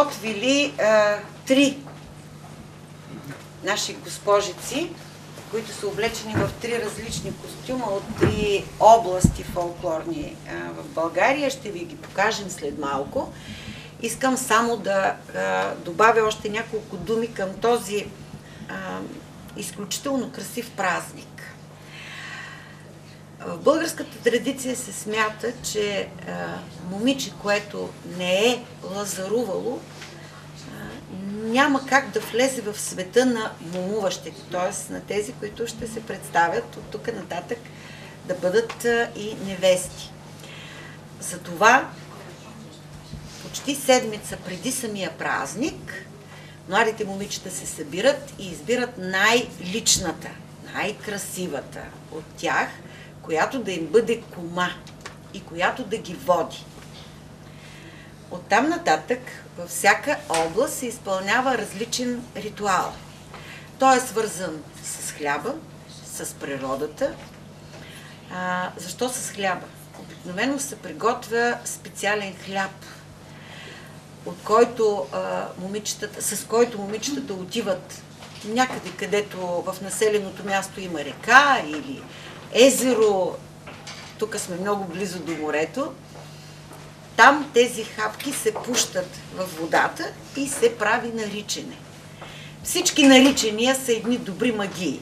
подготвили три наши госпожици, които са облечени в три различни костюма от три области фолклорни в България. Ще ви ги покажем след малко. Искам само да добавя още няколко думи към този изключително красив празник. В българската традиция се смята, че момиче, което не е лазарувало, няма как да влезе в света на момуващите, т.е. на тези, които ще се представят от тук нататък да бъдат и невести. Затова почти седмица преди самия празник младите момичета се събират и избират най-личната, най-красивата от тях, която да им бъде кума и която да ги води. Оттам нататък във всяка област се изпълнява различен ритуал. Той е свързан с хляба, с природата. Защо с хляба? Обикновено се приготвя специален хляб, с който момичетата отиват някъде, където в населеното място има река или езеро. Тук сме много близо до морето. Там тези хапки се пущат в водата и се прави наричане. Всички наричания са едни добри магии.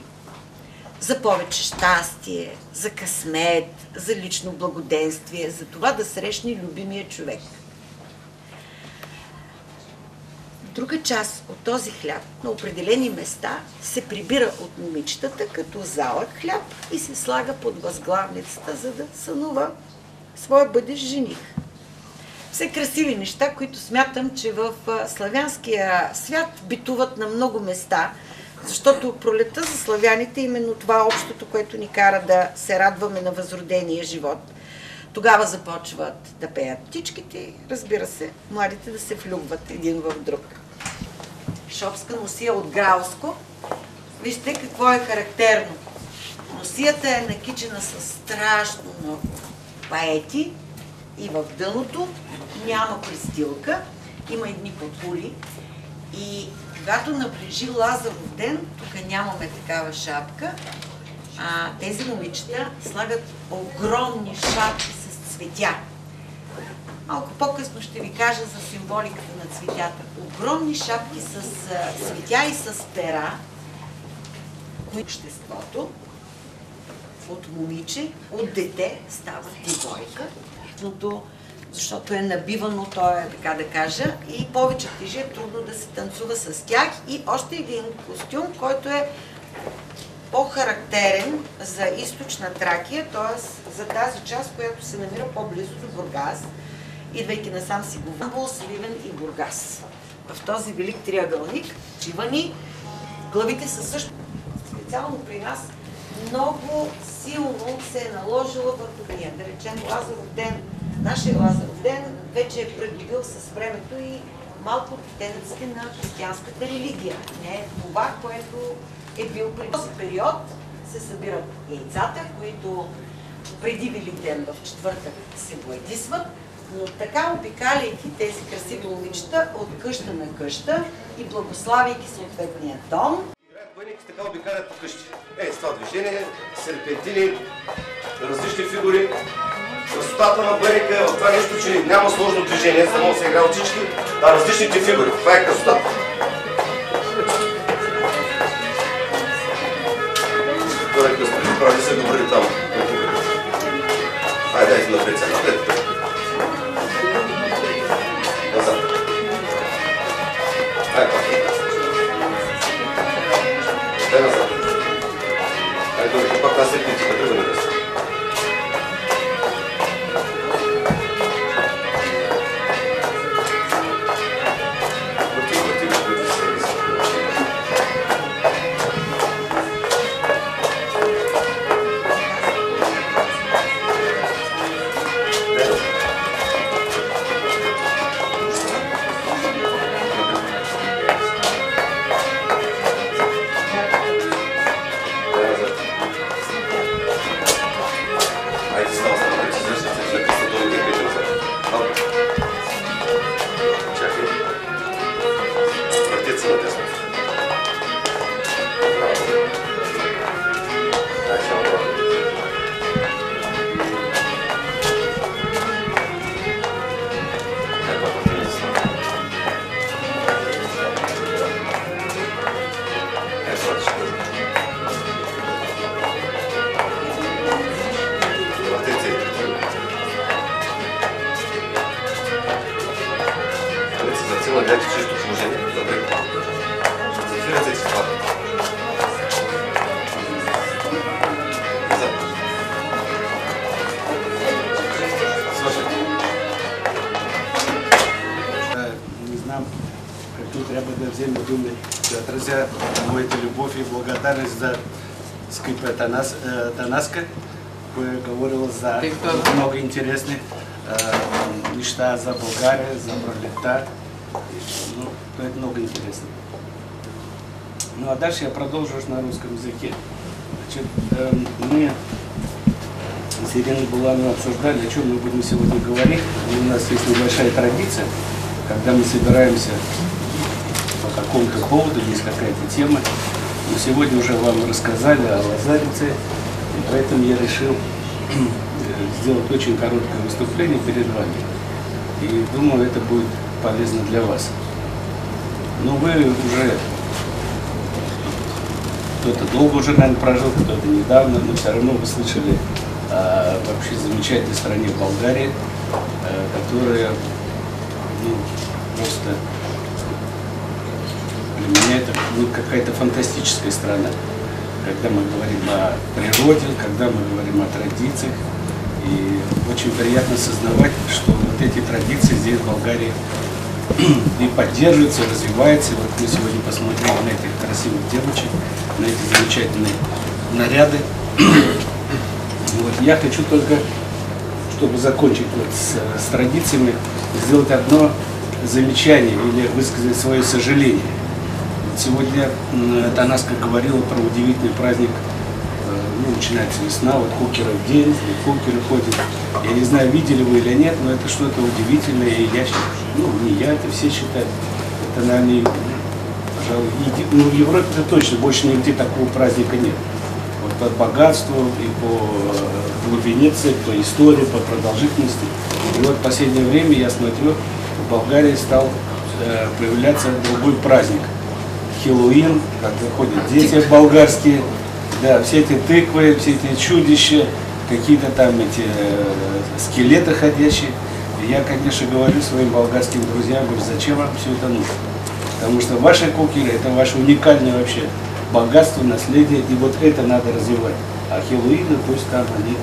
За повече щастие, за късмет, за лично благоденствие, за това да срещне любимия човек. Друга част от този хляб на определени места се прибира от момичетата като залък хляб и се слага под възглавницата, за да сънува своя бъдещ жених. Все красиви неща, които смятам, че в славянския свят битуват на много места, защото пролетта за славяните е именно това общото, което ни кара да се радваме на възродения живот. Тогава започват да пеят птичките, разбира се, младите да се влюбват един в друг. Шопска носия от Грауско. Вижте какво е характерно. Носията е накичена с страшно много паети и в дъното няма пристилка, има едни папули. И когато наближи Лазаров ден, тук нямаме такава шапка, тези момичета слагат огромни шапки с цветя. Малко по-късно ще ви кажа за символиката на цветята. Огромни шапки с цветя и с пера, обществото от момиче, от дете става девойка, защото е набивано, то е така да кажа, и повече тежи е трудно да се танцува с тях. И още един костюм, който е по-характерен за източна Тракия, т.е. за тази част, която се намира по-близо до Бургас, идвайки насам си го Ямбол, Сливен и Бургас. В този велик триъгълник чивани, главите са също специално при нас много силно се е наложила върху ние. Да речем Лазаров ден, нашия Лазаров ден вече е придобил с времето и малко от оттенъците на християнската религия. Не е това, което е бил при този период. Се събират яйцата, които преди Великден в четвъртък се боядисват, но така обикаляйки тези красиви момичета от къща на къща и благославяйки съответния дом. Бъйники така обикалят по къщи. С това движение, серпентини, различни фигури. Красотата на бъйника е в това нещо, че няма сложно движение, за да може да се игра от всички, а различните фигури. Това е красотата. Прави се добри там. Айде, дайте напред сега. Напред. Назад. Айде, пак. Дай назад. Айде, добре, пак нас е пити, да тръгваме да се. Върти. Гледайте в чисто положение. Добре. Затвирайте си това. Свършете. Не знам както трябва да взема думи, да отразя моята любов и благодарност за скъпа Танаска, която е говорила за много интересни неща за България, за пролетта. Ну, это много интересно. Ну а дальше я продолжу на русском языке. Значит, мы с Ириной Булановой обсуждали, о чем мы будем сегодня говорить. И у нас есть небольшая традиция, когда мы собираемся по какому-то поводу, есть какая-то тема. Мы сегодня уже вам рассказали о Лазарице, и поэтому я решил сделать очень короткое выступление перед вами. И думаю, это будет полезно для вас. Но вы уже, кто-то долго уже, наверное, прожил, кто-то недавно, но все равно вы слышали о вообще замечательной стране Болгарии, которая, ну, просто для меня это какая-то фантастическая страна. Когда мы говорим о природе, когда мы говорим о традициях, и очень приятно осознавать, что вот эти традиции здесь в Болгарии и поддерживаются, и развиваются. Вот мы сегодня посмотрели на этих красивых девочек, на эти замечательные наряды. Вот. Я хочу только, чтобы закончить вот с традициями, сделать одно замечание или высказать свое сожаление. Сегодня Танаска говорила про удивительный праздник. Ну, начинается весна, вот кукеров день, кукеры ходят. Я не знаю, видели вы или нет, но это что-то удивительное. И я считаю, ну, не я, это все считают. Это, наверное, пожалуй, ну, в Европе это точно, больше нигде такого праздника нет. Вот по богатству и по глубине, по истории, по продолжительности. И вот в последнее время, я смотрю, в Болгарии стал появляться другой праздник. Хэллоуин, когда ходят дети болгарские. Да, все эти тыквы, все эти чудища, какие-то там эти скелеты ходящие. И я, конечно, говорю своим болгарским друзьям, говорю, зачем вам все это нужно? Потому что ваши кукеры, это ваше уникальное вообще богатство, наследие, и вот это надо развивать. А Хэллоуины, пусть там они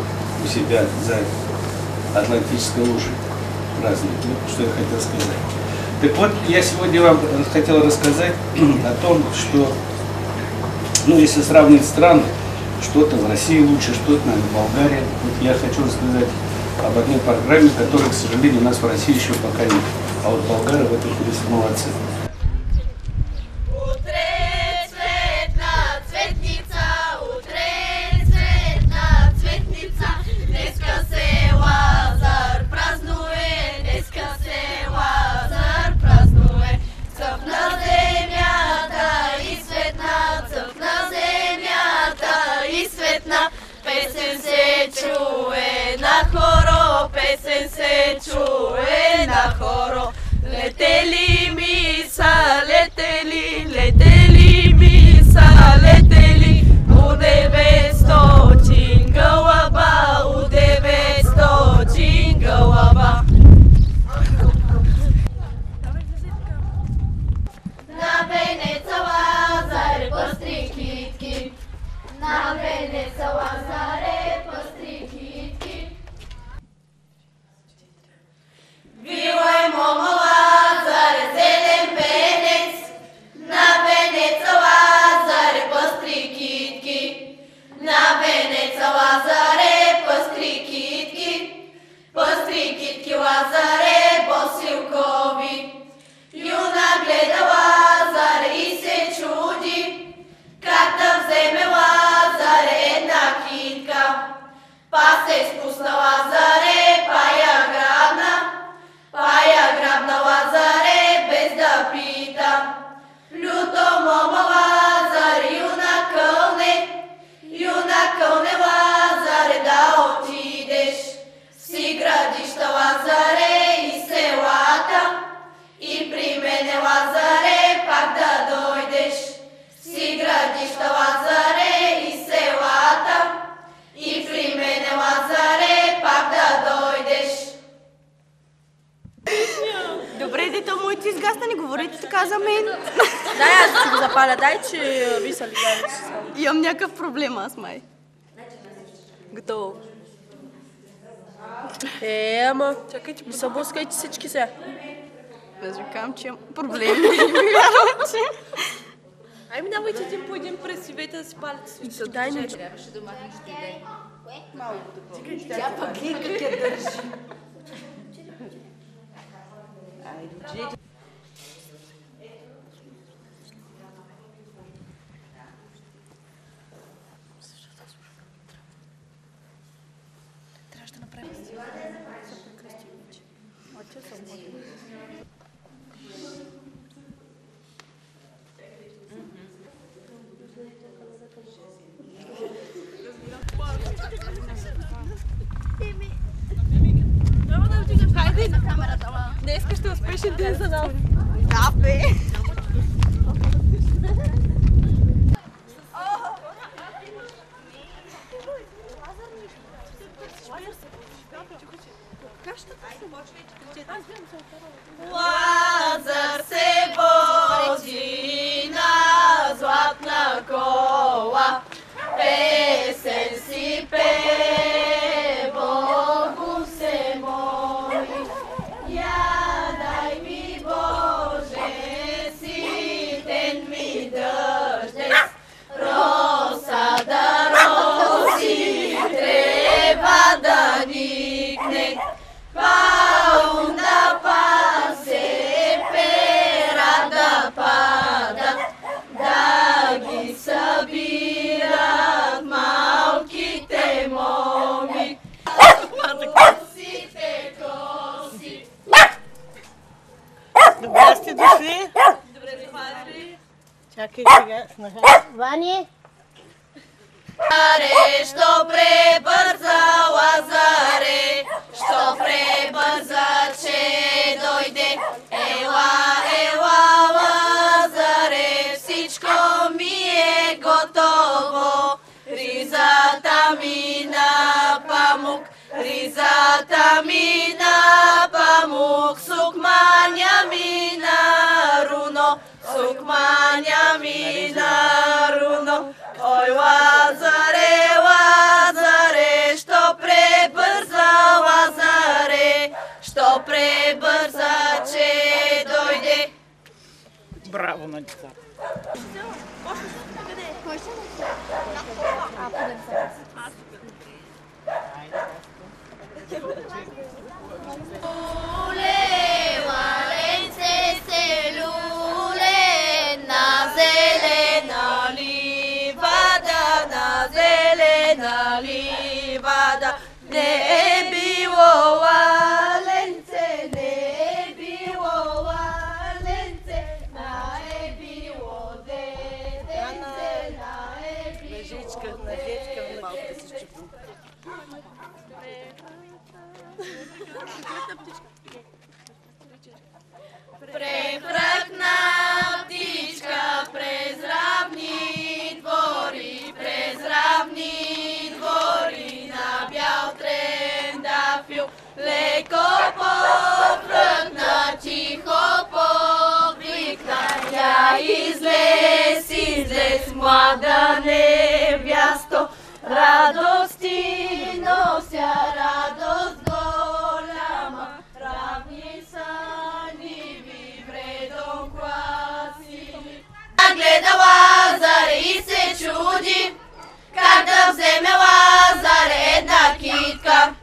у себя за Атлантической лужей празднуют. Вот что я хотел сказать. Так вот, я сегодня вам хотел рассказать о том, что, ну, если сравнивать страны, что-то в России лучше, что-то, наверное, в Болгарии. Вот я хочу рассказать об одной программе, которой, к сожалению, у нас в России еще пока нет. А вот болгары в этом молодцы. Песен се чуе на хоро, песен се чуе на хоро. Летели ми Валя, дай, че риса ли дай. Имам някакъв проблем аз май. Готово. Ама, чакайте, не се блъскайте всички сега. Аз ви казвам, че имам проблем. Не ми вярвате. Ай, минавайте един по един през ивете да си палите свичата. Дай ни. Трябваше да махнеш ден. Тя пък гледа как я държи. Трябваше да направим. Днес ще успешен ден за нас. Да, бе. Лазар се вози на златна кола, песен си пее, Богу се моли. Я дай ми Боже, ситен ми дъждец, роса да роси, трябва да никне. Паун да пасе, пера да падат, да ги събират малките моми. Косите коси. Добре сте дошли. Добре дошли. Чакай сега. Вани! Лазаре, що пребърза, Лазаре, що пребърза, че дойде. Ела, ела, Лазаре, всичко ми е готово. Ризата ми на памук, ризата ми на памук, сукманя ми на руно, сукманя ми на руно. Ой, Лазаре, Лазаре, що пребърза, Лазаре, що пребърза, че дойде. Браво на децата. Луле, валенце се люле, на зелена ливада, на зелена ливада. Не е било валенце, не е било валенце, на е било детенце, на е било детенце. Малко да се щупим. Префръкна птичка през равни двори, на бял трендафил. Леко пофръкна, чихо покликна, я излез, млада невясто. Радости нося, радост голяма, равни са ниви, вредом класи. Гледа Лазаре и се чуди, как да вземе Лазаре една китка.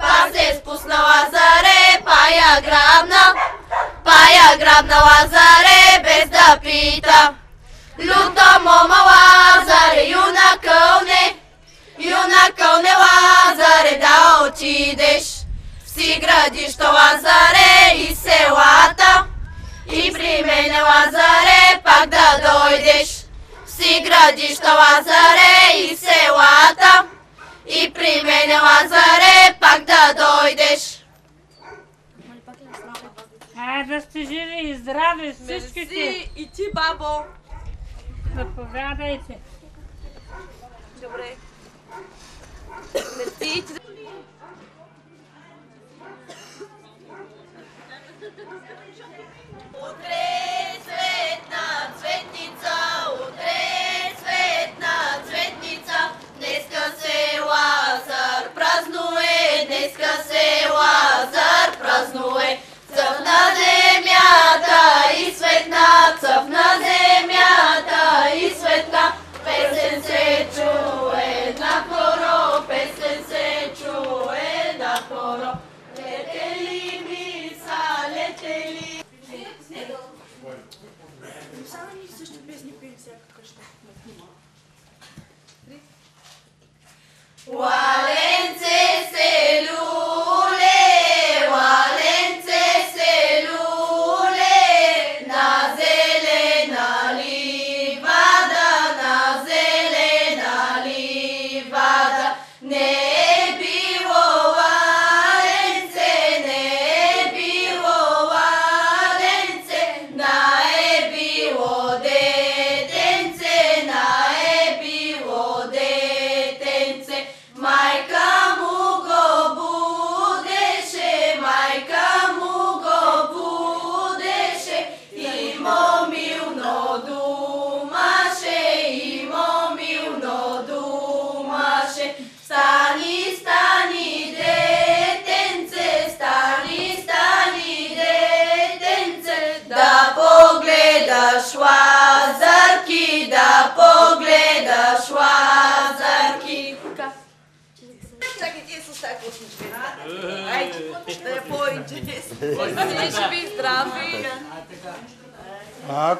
Па се спусна Лазаре, па я грабна Лазаре без да пита. Люто мома Лазаре, юнакъл не Лазаре, да отидеш в си градища Лазаре и селата, и при мене Лазаре пак да дойдеш. В си градища Лазаре и селата, и при мене Лазаре пак да дойдеш. Да сте живи и здрави всичките. И ти, бабо. Заповядайте. Добре. Мерси. Утре светна цветница на земята и светна, песен се чуе на хоро, песен се чуе на хоро. Летели ми са, летели. Само ни същи песни пели всяка къща. Валенце се люле, валенце се люле, на зелена ливада, на зелена ливада. Не е било валенце, не е било валенце, на е било детенце, на е било детенце. Майка му го будеше, майка му го будеше, и момилно думаше, и момилно думаше. Стани, стани, детенце, стани, стани, детенце, да погледаш лазарки, да погледаш лазарки. Чакай, ти с тази кошничка. Айде, да е по-интересно. Живи, здрави.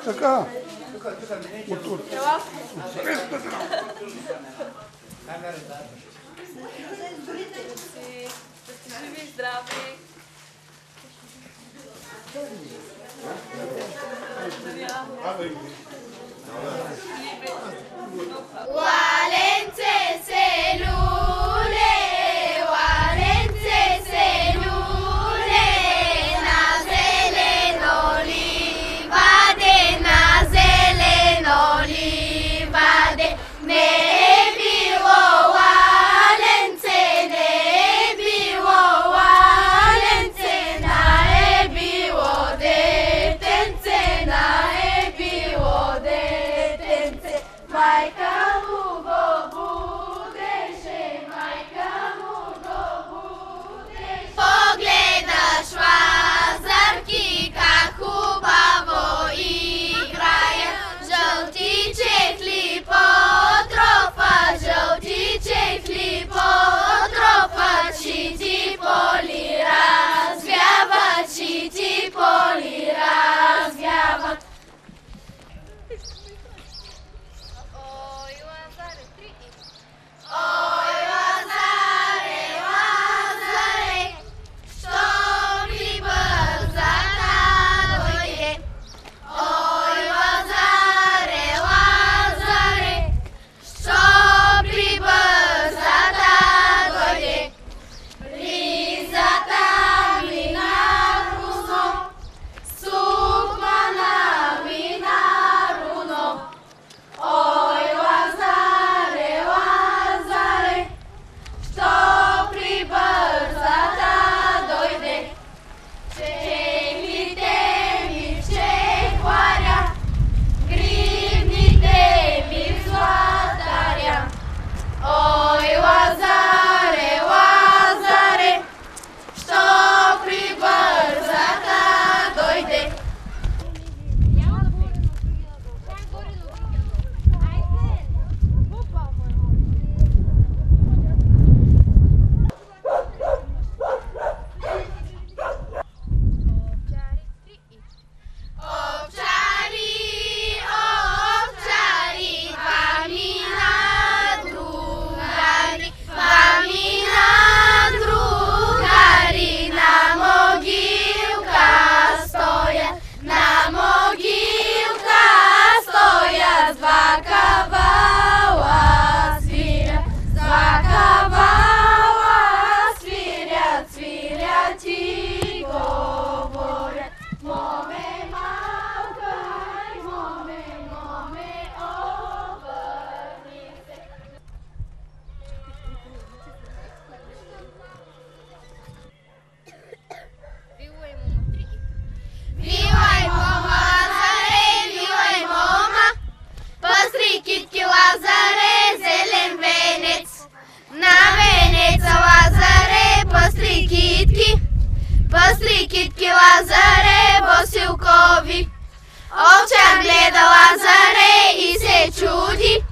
Така. Живи, здрави. Валенце се люле, валенце се люле, на зелено ливаде, на зелено ливаде. Не е било валенце, не е било валенце, на е било детенце, на е било детенце. Майка му го будеше, майка му го будеше. Погледаш лазарки, как хубаво играят. Жълти чехли потропа, жълти чехли потропа, чити поли развяват, чити поли развяват. Ой, Лазаре, Лазаре, що прибързата дойде. Ой, Лазаре, Лазаре, що прибързата дойде. Ризата мина руно, сукмана мина руно. Ой, Лазаре, Лазаре, що прибързата дойде. Чехлите ми в чехларя, гривните ми в златаря. Ой, Лазаре, Лазаре, що прибързата дойде. Овчари, овчари, два мина другари, два мина другари, на могилка стоят, на могилка стоят, с два кавала свирят, с два кавала свирят, свирят и говорят. Моме малка, моме, моме, обърни се. Вилай мома, Лазаре, вилай мома, пъстри китки, Лазаре, зелен венец. На венеца, Лазаре, пъстри китки, Лазаре, босилкови. Овчар гледа Лазаре и се чуди,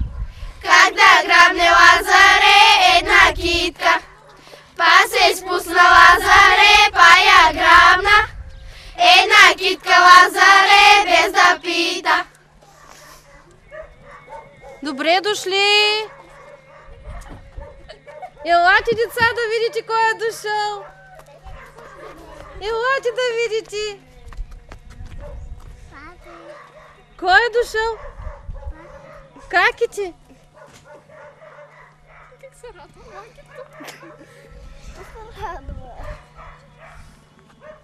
как да грабне Лазаре една китка. Па се спусна Лазаре, па я грабна, една китка Лазаре без да пита. Добре дошли! Елате, деца, да видите кой е дошъл! Елате да видите! Кой е дошъл? Каките? Как се радва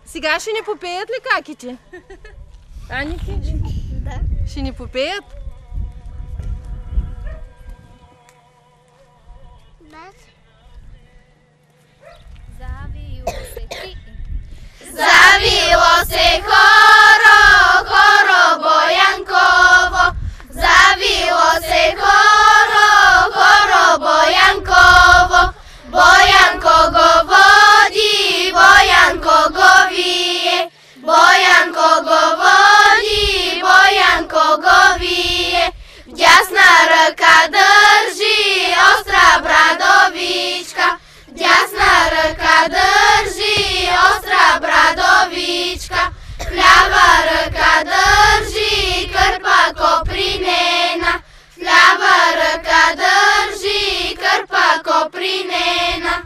Сега ще ни попеят ли каките? Аники? Да. Ще ни попеят? Завило се хоро, хоро Боянково. Завило се хоро, хоро Боянково. Боянко го води, Боянко го вие. Боянко го води, Боянко го вие. В дясна ръка държи остра брадовичка. В дясна ръка държи остра брадовичка. В лява ръка държи кърпа копринена. В лява ръка държи кърпа копринена.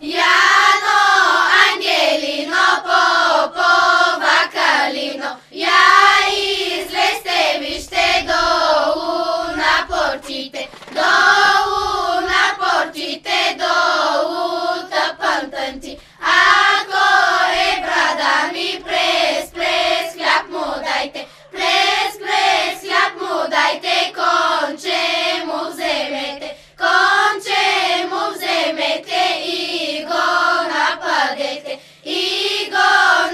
Яно, Ангелино, Попова, Калино, я излезте, вижте долу на портите, долу на портите, долу тъпантънти. Ако е брада ми, плес, плес, хляб му дайте, плес, плес, хляб му дайте, конче му вземете, конче му вземете и го нападете, и го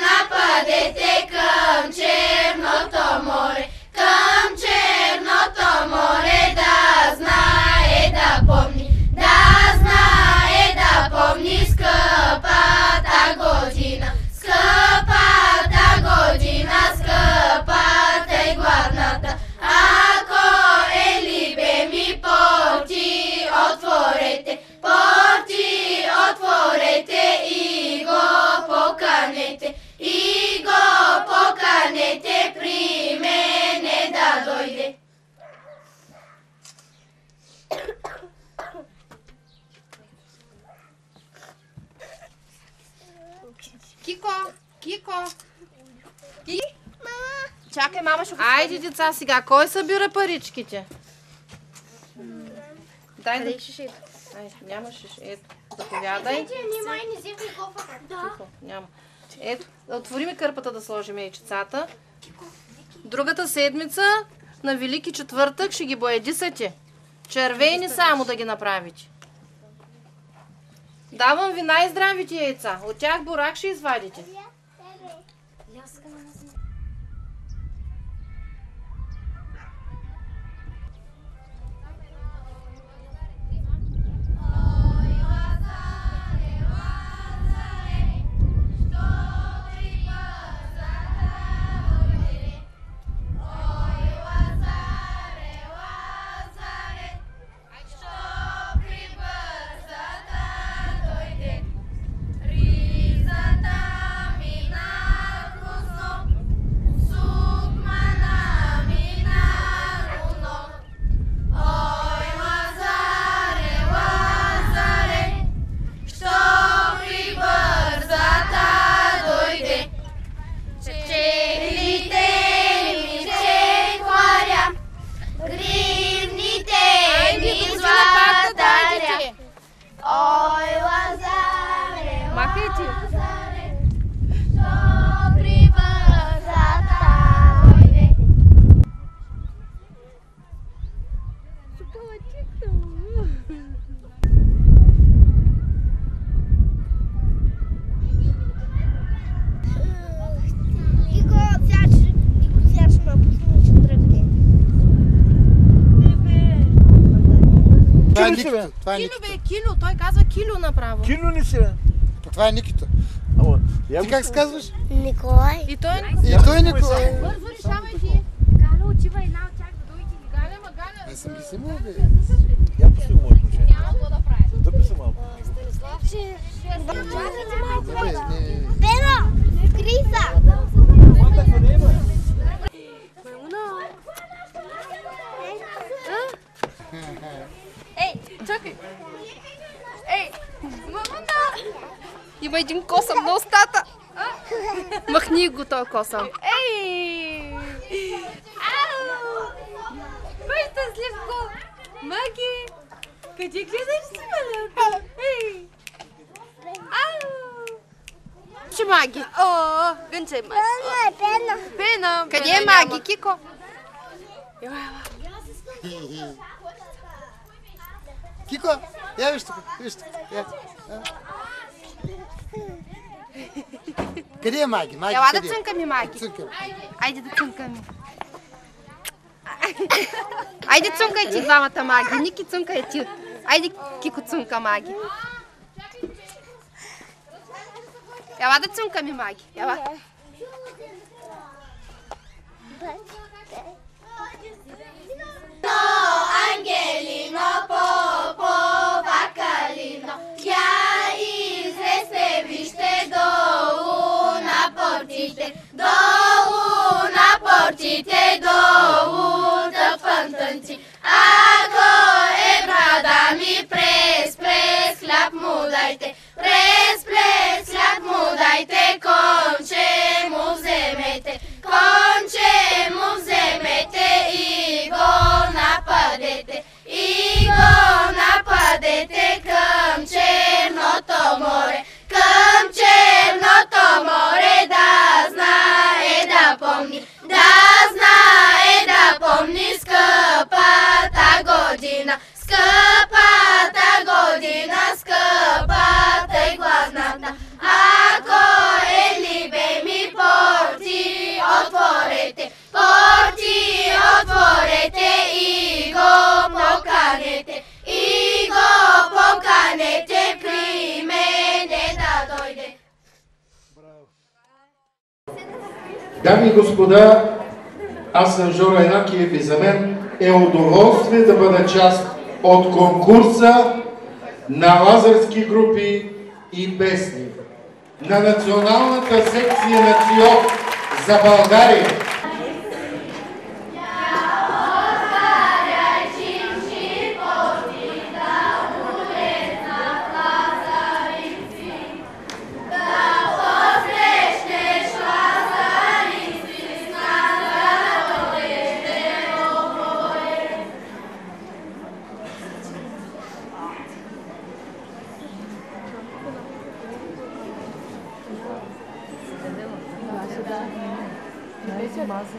нападете към Черното море, към Черното море, да знае, да помни, да знае, да помни скъпата година, скъпата година, скъпата и гладната. Ако е либе ми, порти отворете, порти отворете и го поканете, и го поканете при мене да дойде. Кико, Кико. Чакай, мама ще го... Айде, деца, сега. Кой събира паричките? Дай да... Ай, нямаш. Ето, заповядай. Тихо, няма. Ето, отвори ми кърпата да сложим яйчецата. Другата седмица, на Велики четвъртък, ще ги боядисате. Червени само да ги направите. Давам ви най-здравите яйца. От тях бурак ще извадите. Ризата мина вкусно, ли си, бе? Това е Кило, Никито. бе, кило. Той казва кило направо. Кило ли си, бе? Това е Никито. Ама, Ти как се казваш? Николай. И той е И той е Николай. Бързо решавай ти. Галя отива една от тях да дойде. Галя, ма Галя. Аз съм ги взимал, бе. Я пусти го моето отношение. Няма какво да прави. Дъпи се малко. Станиславче. Чакайте малко. Не. Пено! Криса! Ей, чакай! Ей, мамуна! Има един косъм на устата! Махни го този косъм! Ей! Ау! Бай щастливко! Маги! Къде гледаш си, малко? Ей! Ау! Че Маги? О, гънче Маги! Пено! Пена! Къде е Маги, Кико? Кико, я виж тук, виж тук. Къде е Маги? Маги, Ела да къде е? цънкаме, Маги. Цънкаме. Айде да цънкаме. Айде цънкай ти двамата, Маги. Ники, цънкай ти. Айде, Кико, цънка, Маги. Ела да цънкаме, Маги. Ела. Ангелино, Попо, Бакалино, я излезте, вижте долу на портите, долу да фантанци. Ако е брада ми, през хляб му дайте, през хляб му дайте, конче му вземете, и го нападете, към Черното море, да знае, да помни, скъпата година, скъпата и гладната. Ако е либе ми, порти отворете, и го поканете, при мене да дойде. Дами и господа, аз съм Жоро Янакиев и за мен е удоволствие да бъда част от конкурса на лазарски групи и песни на националната секция на ЦИО за България. База,